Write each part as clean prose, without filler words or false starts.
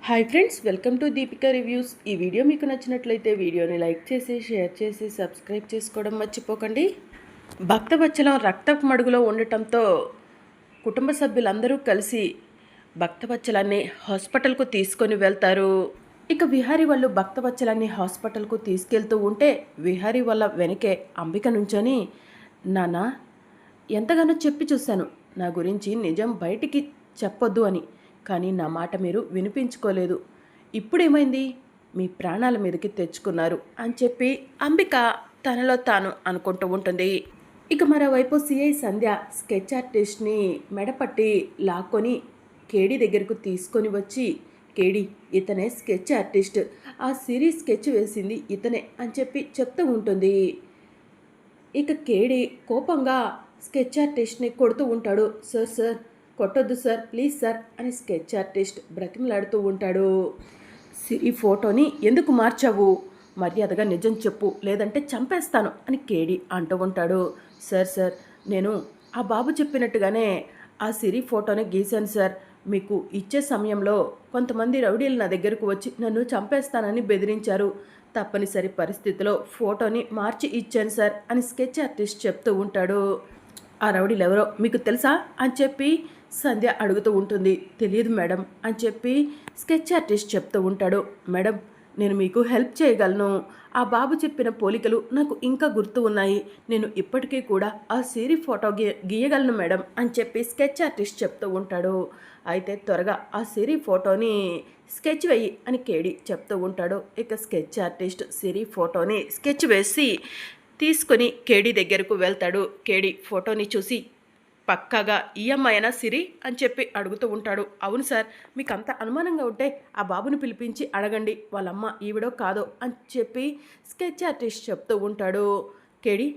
Hi friends, welcome to Deepika reviews. ఈ video మీకు నచ్చినట్లయితే వీడియోని లైక్ చేసి షేర్ చేసి సబ్స్క్రైబ్ చేసుకోవడం మర్చిపోకండి. భక్తవత్సలం రక్తపు మడుగులో ఉండటంతో కుటుంబ సభ్యులందరూ కలిసి భక్తవత్సలాన్ని హాస్పిటల్కు తీసుకొని వెళ్తారు. ఇక విహారీ వాళ్ళు భక్తవత్సలాన్ని హాస్పిటల్కు తీసుకెళ్తూ ఉంటే విహారీ వాళ్ళ వెనకే అంబిక నుంచొని, నాన్న ఎంతగానో చెప్పి చూశాను నా గురించి నిజం బయటికి చెప్పొద్దు అని, కానీ నా మాట మీరు వినిపించుకోలేదు. ఇప్పుడేమైంది? మీ ప్రాణాల మీదకి తెచ్చుకున్నారు అని చెప్పి అంబిక తనలో తాను అనుకుంటూ ఉంటుంది. ఇక మరోవైపు సిఐ సంధ్య స్కెచ్ ఆర్టిస్ట్ని మెడపట్టి లాక్కొని కేడి దగ్గరకు తీసుకొని వచ్చి, కేడి ఇతనే స్కెచ్ ఆర్టిస్ట్, ఆ సిరీస్ స్కెచ్ వేసింది ఇతనే అని చెప్పి చెప్తూ ఉంటుంది. ఇక కేడి కోపంగా స్కెచ్ ఆర్టిస్ట్ని కొడుతూ ఉంటాడు. సార్ సార్ కొట్టొద్దు సార్, ప్లీజ్ సార్ అని స్కెచ్ ఆర్టిస్ట్ బ్రతిమలాడుతూ ఉంటాడు. సిరి ఫోటోని ఎందుకు మార్చావు? మర్యాదగా నిజం చెప్పు, లేదంటే చంపేస్తాను అని కేడి అంటూ ఉంటాడు. సార్ సార్ నేను ఆ బాబు చెప్పినట్టుగానే ఆ సిరి ఫోటోని గీశాను సార్. మీకు ఇచ్చే సమయంలో కొంతమంది రౌడీలు నా దగ్గరకు వచ్చి నన్ను చంపేస్తానని బెదిరించారు. తప్పనిసరి పరిస్థితిలో ఫోటోని మార్చి ఇచ్చాను సార్ అని స్కెచ్ ఆర్టిస్ట్ చెప్తూ ఉంటాడు. ఆ రౌడీలు ఎవరో మీకు తెలుసా అని చెప్పి సంధ్య అడుగుతూ ఉంటుంది. తెలియదు మేడం అని చెప్పి స్కెచ్ ఆర్టిస్ట్ చెప్తూ ఉంటాడు. మేడం నేను మీకు హెల్ప్ చేయగలను. ఆ బాబు చెప్పిన పోలికలు నాకు ఇంకా గుర్తు ఉన్నాయి. నేను ఇప్పటికీ కూడా ఆ సిరి ఫోటో గీయగలను మేడం అని చెప్పి స్కెచ్ ఆర్టిస్ట్ చెప్తూ ఉంటాడు. అయితే త్వరగా ఆ సిరి ఫోటోని స్కెచ్ వేయి అని కేడి చెప్తూ ఉంటాడు. ఇక స్కెచ్ ఆర్టిస్ట్ సిరి ఫోటోని స్కెచ్ వేసి తీసుకొని కేడి దగ్గరకు వెళ్తాడు. కేడి ఫోటోని చూసి పక్కాగా ఈ అమ్మాయినా సిరి అని చెప్పి అడుగుతూ ఉంటాడు. అవును సార్, మీకు అంత అనుమానంగా ఉంటే ఆ బాబుని పిలిపించి అడగండి, వాళ్ళమ్మ ఈవిడో కాదో అని చెప్పి స్కెచ్ ఆర్టిస్ట్ చెప్తూ ఉంటాడు. కేడి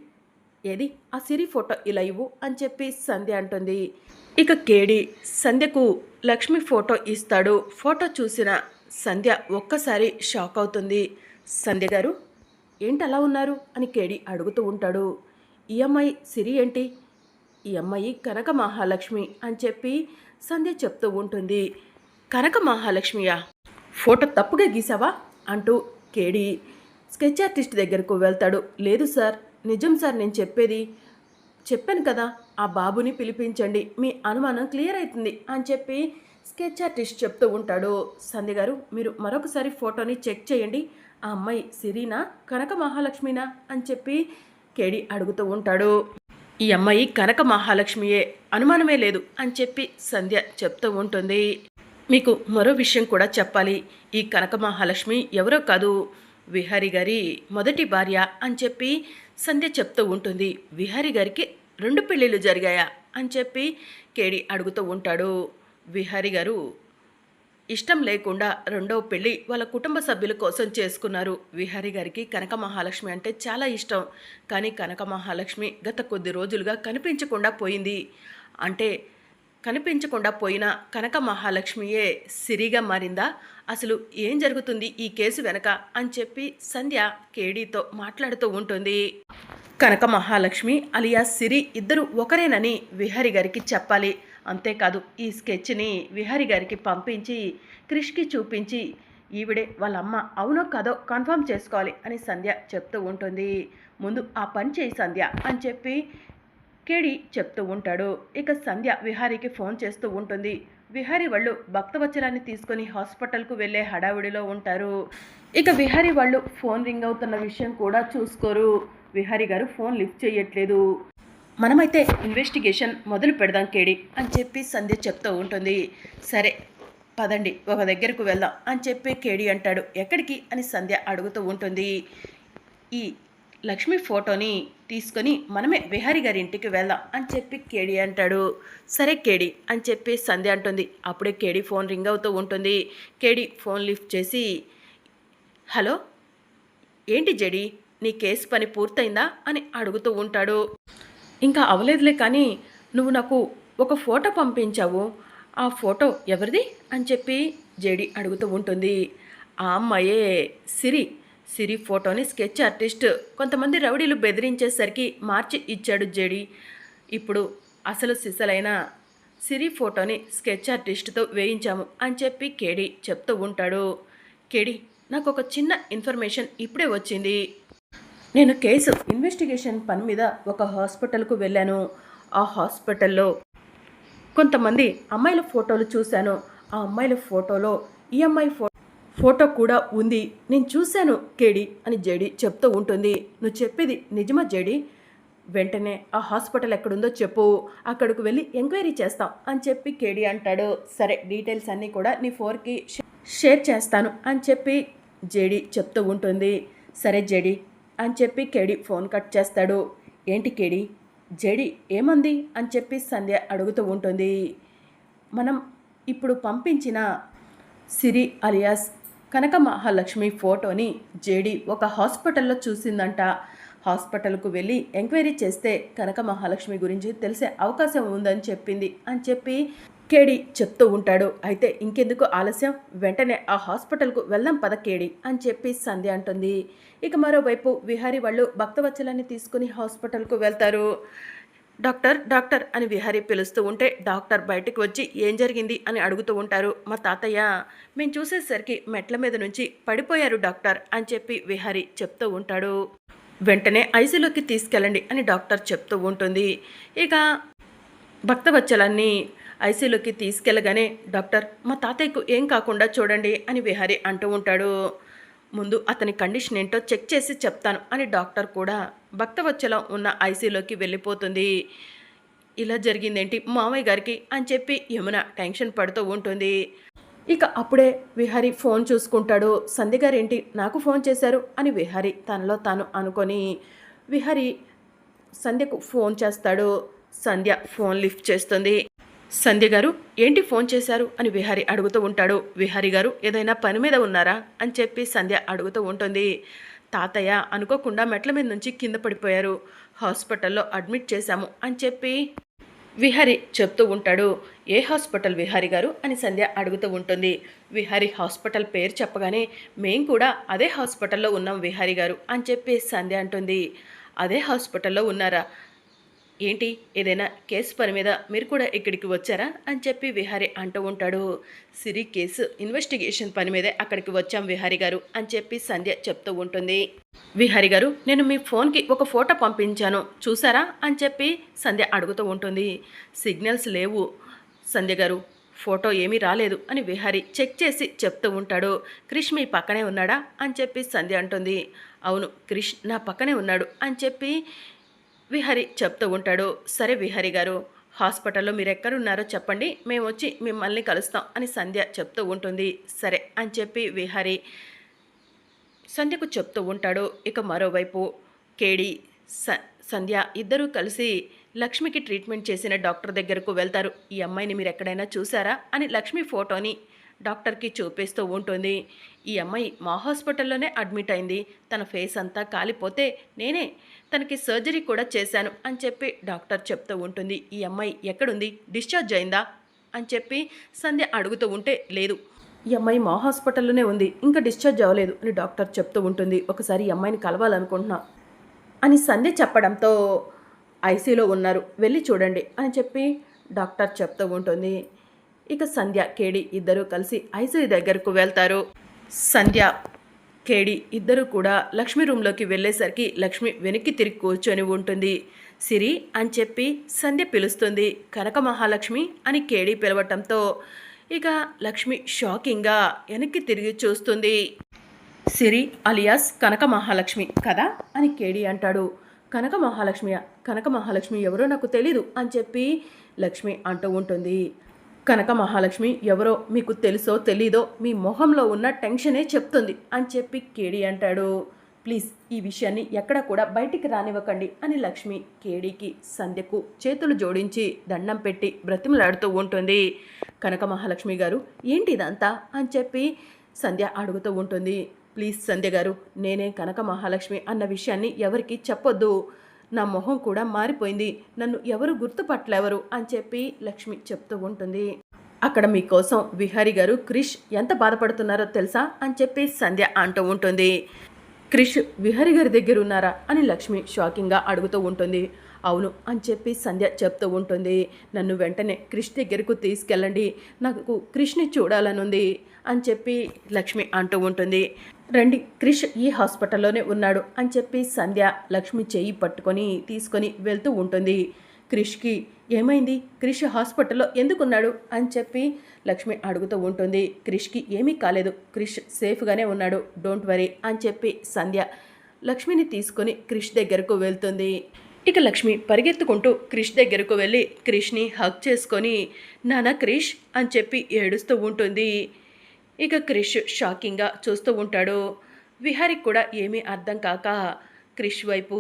ఏది ఆ సిరి ఫోటో ఇలా ఇవ్వు అని చెప్పి సంధ్య అంటుంది. ఇక కేడి సంధ్యకు లక్ష్మి ఫోటో ఇస్తాడు. ఫోటో చూసిన సంధ్య ఒక్కసారి షాక్ అవుతుంది. సంధ్య గారు ఏంటి అలా ఉన్నారు అని కేడి అడుగుతూ ఉంటాడు. ఈ అమ్మాయి సిరి ఏంటి? ఈ అమ్మాయి కనక మహాలక్ష్మి అని చెప్పి సంధ్య చెప్తూ ఉంటుంది. కనక మహాలక్ష్మియా? ఫోటో తప్పుగా గీసావా అంటూ కేడి స్కెచ్ ఆర్టిస్ట్ దగ్గరకు వెళ్తాడు. లేదు సార్, నిజం సార్ నేను చెప్పేది. చెప్పాను కదా, ఆ బాబుని పిలిపించండి, మీ అనుమానం క్లియర్ అవుతుంది అని చెప్పి స్కెచ్ ఆర్టిస్ట్ చెప్తూ ఉంటాడు. సంధ్య గారు మీరు మరొకసారి ఫోటోని చెక్ చేయండి, ఆ అమ్మాయి సిరీనా కనక మహాలక్ష్మినా అని చెప్పి కేడి అడుగుతూ ఉంటాడు. ఈ అమ్మాయి కనక మహాలక్ష్మియే, అనుమానమే లేదు అని చెప్పి సంధ్య చెప్తూ ఉంటుంది. మీకు మరో విషయం కూడా చెప్పాలి. ఈ కనక మహాలక్ష్మి ఎవరో కాదు, విహారీ గారి మొదటి భార్య అని చెప్పి సంధ్య చెప్తూ ఉంటుంది. విహారీ గారికి 2 పెళ్ళిళ్ళు జరిగాయా అని చెప్పి కేడి అడుగుతూ ఉంటాడు. విహారీ గారు ఇష్టం లేకుండా 2వ పెళ్ళి వాళ్ళ కుటుంబ సభ్యుల కోసం చేసుకున్నారు. విహారీ గారికి కనక మహాలక్ష్మి అంటే చాలా ఇష్టం. కానీ కనక మహాలక్ష్మి గత కొద్ది రోజులుగా కనిపించకుండా పోయింది. అంటే కనిపించకుండా పోయిన కనక మహాలక్ష్మియే సిరిగా మారిందా? అసలు ఏం జరుగుతుంది ఈ కేసు వెనక అని చెప్పి సంధ్య కేడీతో మాట్లాడుతూ ఉంటుంది. కనక మహాలక్ష్మి అలియా సిరి ఇద్దరు ఒకరేనని విహారీ గారికి చెప్పాలి. అంతేకాదు ఈ స్కెచ్ని విహారీ గారికి పంపించి క్రిష్కి చూపించి ఈవిడే వాళ్ళ అమ్మ అవునో కాదో కన్ఫర్మ్ చేసుకోవాలి అని సంధ్య చెప్తూ ఉంటుంది. ముందు ఆ పని చేయి సంధ్య అని చెప్పి కేడి చెప్తూ ఉంటాడు. ఇక సంధ్య విహారీకి ఫోన్ చేస్తూ ఉంటుంది. విహారీ వాళ్ళు భక్తవత్సలాన్ని తీసుకొని హాస్పిటల్కు వెళ్ళే హడావిడిలో ఉంటారు. ఇక విహారీ వాళ్ళు ఫోన్ రింగ్ అవుతున్న విషయం కూడా చూసుకోరు. విహారీ గారు ఫోన్ లిఫ్ట్ చేయట్లేదు. మనమైతే ఇన్వెస్టిగేషన్ మొదలు పెడదాం కేడి అని చెప్పి సంధ్య చెప్తూ ఉంటుంది. సరే పదండి ఒక దగ్గరకు వెళ్దాం అని చెప్పి కేడి అంటాడు. ఎక్కడికి అని సంధ్య అడుగుతూ ఉంటుంది. ఈ లక్ష్మి ఫోటోని తీసుకొని మనమే విహారీ గారి ఇంటికి వెళ్దాం అని చెప్పి కేడి అంటాడు. సరే కేడి అని చెప్పి సంధ్య అంటుంది. అప్పుడే కేడి ఫోన్ రింగ్ అవుతూ ఉంటుంది. కేడి ఫోన్ లిఫ్ట్ చేసి, హలో ఏంటి జడి, నీ కేసు పని పూర్తయిందా అని అడుగుతూ ఉంటాడు. ఇంకా అవలేదులే, కానీ నువ్వు నాకు ఒక ఫోటో పంపించావు, ఆ ఫోటో ఎవరిది అని చెప్పి జేడి అడుగుతూ ఉంటుంది. ఆ అమ్మాయే సిరి ఫోటోని స్కెచ్ ఆర్టిస్ట్ కొంతమంది రౌడీలు బెదిరించేసరికి మార్చి ఇచ్చాడు జేడి. ఇప్పుడు అసలు సిసలైన సిరి ఫోటోని స్కెచ్ ఆర్టిస్ట్తో వేయించాము అని చెప్పి కేడి చెప్తూ ఉంటాడు. కేడి, నాకు ఒక చిన్న ఇన్ఫర్మేషన్ ఇప్పుడే వచ్చింది. నేను కేసు ఇన్వెస్టిగేషన్ పని మీద ఒక హాస్పిటల్కు వెళ్ళాను. ఆ హాస్పిటల్లో కొంతమంది అమ్మాయిల ఫోటోలు చూశాను. ఆ అమ్మాయిల ఫోటోలో ఈ అమ్మాయి ఫోటో కూడా ఉంది. నేను చూశాను కేడి అని జేడి చెప్తూ ఉంటుంది. నువ్వు చెప్పేది నిజమా జేడి? వెంటనే ఆ హాస్పిటల్ ఎక్కడుందో చెప్పు, అక్కడికి వెళ్ళి ఎంక్వైరీ చేస్తాం అని చెప్పి కేడి అంటాడు. సరే, డీటెయిల్స్ అన్నీ కూడా నీ ఫోన్కి షేర్ చేస్తాను అని చెప్పి జేడి చెప్తూ ఉంటుంది. సరే జేడి అని చెప్పి కేడి ఫోన్ కట్ చేస్తాడు. ఏంటి కేడి? జేడి ఏమంది అని చెప్పి సంధ్య అడుగుతూ ఉంటుంది. మనం ఇప్పుడు పంపించిన సిరి అలియాస్ కనక మహాలక్ష్మి ఫోటోని జేడి ఒక హాస్పిటల్లో చూసిందంట. హాస్పిటల్కు వెళ్ళి ఎంక్వైరీ చేస్తే కనక మహాలక్ష్మి గురించి తెలిసే అవకాశం ఉందని చెప్పింది అని చెప్పి కేడి చెప్తూ ఉంటాడు. అయితే ఇంకెందుకు ఆలస్యం, వెంటనే ఆ హాస్పిటల్కు వెళ్దాం పద కేడి అని చెప్పి సంధ్య అంటుంది. ఇక మరోవైపు విహారీ వాళ్ళు భక్తవత్సలాన్ని తీసుకుని హాస్పిటల్కు వెళ్తారు. డాక్టర్ డాక్టర్ అని విహారీ పిలుస్తూ ఉంటే డాక్టర్ బయటకు వచ్చి ఏం జరిగింది అని అడుగుతూ ఉంటారు. మా తాతయ్య మేము చూసేసరికి మెట్ల మీద నుంచి పడిపోయారు డాక్టర్ అని చెప్పి విహారీ చెప్తూ ఉంటాడు. వెంటనే ఐసీలోకి తీసుకెళ్ళండి అని డాక్టర్ చెప్తూ ఉంటుంది. ఇక భక్తవత్సలాన్ని ఐసీలోకి తీసుకెళ్ళగానే డాక్టర్ మా తాతయ్యకు ఏం కాకుండా చూడండి అని విహారీ అంటూ ఉంటాడు. ముందు అతని కండిషన్ ఏంటో చెక్ చేసి చెప్తాను అని డాక్టర్ కూడా భక్తవత్సలం ఉన్న ఐసీలోకి వెళ్ళిపోతుంది. ఇలా జరిగిందేంటి మామయ్య గారికి అని చెప్పి యమున టెన్షన్ పడుతూ ఉంటుంది. ఇక అప్పుడే విహారీ ఫోన్ చూసుకుంటాడు. సంధ్య గారేంటి నాకు ఫోన్ చేశారు అని విహారీ తనలో తాను అనుకొని విహారీ సంధ్యకు ఫోన్ చేస్తాడు. సంధ్య ఫోన్ లిఫ్ట్ చేస్తుంది. సంధ్య గారు ఏంటి ఫోన్ చేశారు అని విహారీ అడుగుతూ ఉంటాడు. విహారీ గారు ఏదైనా పని మీద ఉన్నారా అని చెప్పి సంధ్య అడుగుతూ ఉంటుంది. తాతయ్య అనుకోకుండా మెట్ల మీద నుంచి కింద పడిపోయారు, హాస్పిటల్లో అడ్మిట్ చేశాము అని చెప్పి విహారీ చెప్తూ ఉంటాడు. ఏ హాస్పిటల్ విహారీ గారు అని సంధ్య అడుగుతూ ఉంటుంది. విహారీ హాస్పిటల్ పేరు చెప్పగానే మేం కూడా అదే హాస్పిటల్లో ఉన్నాం విహారీ గారు అని చెప్పి సంధ్య అంటుంది. అదే హాస్పిటల్లో ఉన్నారా? ఏంటి ఏదైనా కేసు పని మీద మీరు కూడా ఇక్కడికి వచ్చారా అని చెప్పి విహారీ అంటూ ఉంటాడు. సిరి కేసు ఇన్వెస్టిగేషన్ పని మీదే అక్కడికి వచ్చాం విహారీ గారు అని చెప్పి సంధ్య చెప్తూ ఉంటుంది. విహారీ గారు నేను మీ ఫోన్కి ఒక ఫోటో పంపించాను చూసారా అని చెప్పి సంధ్య అడుగుతూ ఉంటుంది. సిగ్నల్స్ లేవు సంధ్య గారు, ఫోటో ఏమీ రాలేదు అని విహారీ చెక్ చేసి చెప్తూ ఉంటాడు. క్రిష్ మీ పక్కనే ఉన్నాడా అని చెప్పి సంధ్య అంటుంది. అవును క్రిష్ నా పక్కనే ఉన్నాడు అని చెప్పి విహారీ చెప్తూ ఉంటాడు. సరే విహారీ గారు హాస్పిటల్లో మీరు ఎక్కడున్నారో చెప్పండి, మేము వచ్చి మిమ్మల్ని కలుస్తాం అని సంధ్య చెప్తూ ఉంటుంది. సరే అని చెప్పి విహారీ సంధ్యకు చెప్తూ ఉంటాడు. ఇక మరోవైపు కేడి సంధ్య ఇద్దరూ కలిసి లక్ష్మికి ట్రీట్మెంట్ చేసిన డాక్టర్ దగ్గరకు వెళ్తారు. ఈ అమ్మాయిని మీరు ఎక్కడైనా చూసారా అని లక్ష్మి ఫోటోని డాక్టర్కి చూపిస్తూ ఉంటుంది. ఈ అమ్మాయి మా హాస్పిటల్లోనే అడ్మిట్ అయింది, తన ఫేస్ అంతా కాలిపోతే నేనే తనకి సర్జరీ కూడా చేశాను అని చెప్పి డాక్టర్ చెప్తూ ఉంటుంది. ఈ అమ్మాయి ఎక్కడుంది, డిశ్చార్జ్ అయిందా అని చెప్పి సంధ్య అడుగుతూ ఉంటే లేదు ఈ అమ్మాయి మా హాస్పిటల్లోనే ఉంది, ఇంకా డిశ్చార్జ్ అవ్వలేదు అని డాక్టర్ చెప్తూ ఉంటుంది. ఒకసారి ఈ అమ్మాయిని కలవాలనుకుంటున్నా అని సంధ్య చెప్పడంతో ఐసీలో ఉన్నారు వెళ్ళి చూడండి అని చెప్పి డాక్టర్ చెప్తూ ఉంటుంది. ఇక సంధ్య కేడి ఇద్దరూ కలిసి ఐసీ దగ్గరకు వెళ్తారు. సంధ్య కేడి ఇద్దరు కూడా లక్ష్మి రూమ్లోకి వెళ్ళేసరికి లక్ష్మి వెనక్కి తిరిగి కూర్చొని ఉంటుంది. సిరి అని చెప్పి సంధ్య పిలుస్తుంది. కనక మహాలక్ష్మి అని కేడి పిలవటంతో ఇక లక్ష్మి షాకింగ్గా వెనక్కి తిరిగి చూస్తుంది. సిరి అలియాస్ కనక మహాలక్ష్మి కదా అని కేడి అంటాడు. కనక మహాలక్ష్మి ఎవరో నాకు తెలీదు అని చెప్పి లక్ష్మి అంటూ ఉంటుంది. కనక మహాలక్ష్మి ఎవరో మీకు తెలుసో తెలీదో మీ మొహంలో ఉన్న టెన్షనే చెప్తుంది అని చెప్పి కేడి అంటాడు. ప్లీజ్ ఈ విషయాన్ని ఎక్కడ కూడా బయటికి రానివ్వకండి అని లక్ష్మి కేడీకి సంధ్యకు చేతులు జోడించి దండం పెట్టి బ్రతిమలాడుతూ ఉంటుంది. కనక మహాలక్ష్మి గారు ఏంటి ఇదంతా అని చెప్పి సంధ్య అడుగుతూ ఉంటుంది. ప్లీజ్ సంధ్య గారు, నేనే కనక మహాలక్ష్మి అన్న విషయాన్ని ఎవరికి చెప్పొద్దు, నా మొహం కూడా మారిపోయింది, నన్ను ఎవరు గుర్తుపట్టలేవరు అని చెప్పి లక్ష్మి చెప్తూ ఉంటుంది. అక్కడ మీకోసం విహారీ గారు క్రిష్ ఎంత బాధపడుతున్నారో తెలుసా అని చెప్పి సంధ్య అంటూ ఉంటుంది. క్రిష్ విహారీ గారి దగ్గర ఉన్నారా అని లక్ష్మి షాకింగ్గా అడుగుతూ ఉంటుంది. అవును అని చెప్పి సంధ్య చెప్తూ ఉంటుంది. నన్ను వెంటనే క్రిష్ దగ్గరకు తీసుకెళ్ళండి, నాకు క్రిష్ని చూడాలనుంది అని చెప్పి లక్ష్మి అంటూ ఉంటుంది. రండి, క్రిష్ ఈ హాస్పిటల్లోనే ఉన్నాడు అని చెప్పి సంధ్య లక్ష్మి చెయ్యి పట్టుకొని తీసుకొని వెళ్తూ ఉంటుంది. క్రిష్కి ఏమైంది, క్రిష్ హాస్పిటల్లో ఎందుకున్నాడు అని చెప్పి లక్ష్మి అడుగుతూ ఉంటుంది. క్రిష్కి ఏమీ కాలేదు, క్రిష్ సేఫ్గానే ఉన్నాడు, డోంట్ వరీ అని చెప్పి సంధ్య లక్ష్మిని తీసుకొని క్రిష్ దగ్గరకు వెళ్తుంది. ఇక లక్ష్మి పరిగెత్తుకుంటూ క్రిష్ దగ్గరకు వెళ్ళి క్రిష్ని హగ్ చేసుకొని నానా క్రిష్ అని చెప్పి ఏడుస్తూ ఉంటుంది. ఇక క్రిష్ షాకింగ్గా చూస్తూ ఉంటాడు. విహారికి కూడా ఏమీ అర్థం కాక క్రిష్ వైపు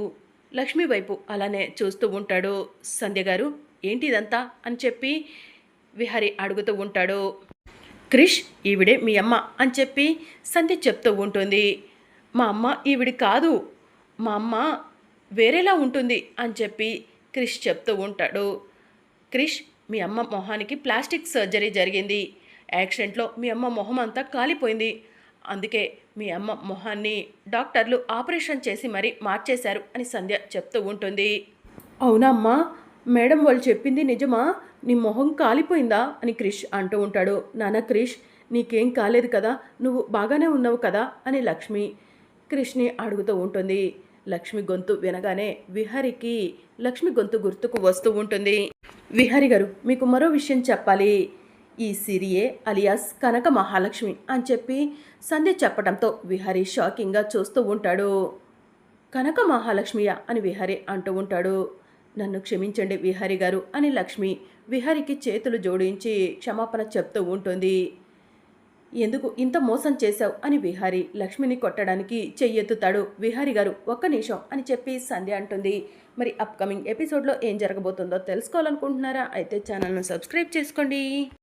లక్ష్మి వైపు అలానే చూస్తూ ఉంటాడు. సంధ్య గారు ఏంటి ఇదంతా అని చెప్పి విహారి అడుగుతూ ఉంటాడు. క్రిష్ ఈవిడే మీ అమ్మ అని చెప్పి సంధ్య చెప్తూ ఉంటుంది. మా అమ్మ ఈవిడి కాదు, మా అమ్మ వేరేలా ఉంటుంది అని చెప్పి క్రిష్ చెప్తూ ఉంటాడు. క్రిష్ మీ అమ్మ మొహానికి ప్లాస్టిక్ సర్జరీ జరిగింది, యాక్సిడెంట్లో మీ అమ్మ మొహం అంతా కాలిపోయింది, అందుకే మీ అమ్మ మొహాన్ని డాక్టర్లు ఆపరేషన్ చేసి మరీ మార్చేశారు అని సంధ్య చెప్తూ ఉంటుంది. అవునా అమ్మా, మేడం వాళ్ళు చెప్పింది నిజమా, నీ మొహం కాలిపోయిందా అని క్రిష్ అంటూ ఉంటాడు. నాన్న క్రిష్ నీకేం కాలేదు కదా, నువ్వు బాగానే ఉన్నావు కదా అని లక్ష్మి క్రిష్ని అడుగుతూ ఉంటుంది. లక్ష్మి గొంతు వినగానే విహారికి లక్ష్మి గొంతు గుర్తుకు వస్తూ ఉంటుంది. విహారి గారు మీకు మరో విషయం చెప్పాలి, ఈ సిరియే అలియాస్ కనక మహాలక్ష్మి అని చెప్పి సంధ్య చెప్పడంతో విహారి షాకింగ్గా చూస్తూ ఉంటాడు. కనక మహాలక్ష్మియా అని విహారి అంటూ ఉంటాడు. నన్ను క్షమించండి విహారి గారు అని లక్ష్మి విహారికి చేతులు జోడించి క్షమాపణ చెప్తూ ఉంటుంది. ఎందుకు ఇంత మోసం చేశావు అని విహారి లక్ష్మిని కొట్టడానికి చెయ్యెత్తుతాడు. విహారి గారు ఒక్క నిమిషం అని చెప్పి సంధ్య అంటుంది. మరి అప్కమింగ్ ఎపిసోడ్లో ఏం జరగబోతుందో తెలుసుకోవాలనుకుంటున్నారా? అయితే ఛానల్ను సబ్స్క్రైబ్ చేసుకోండి.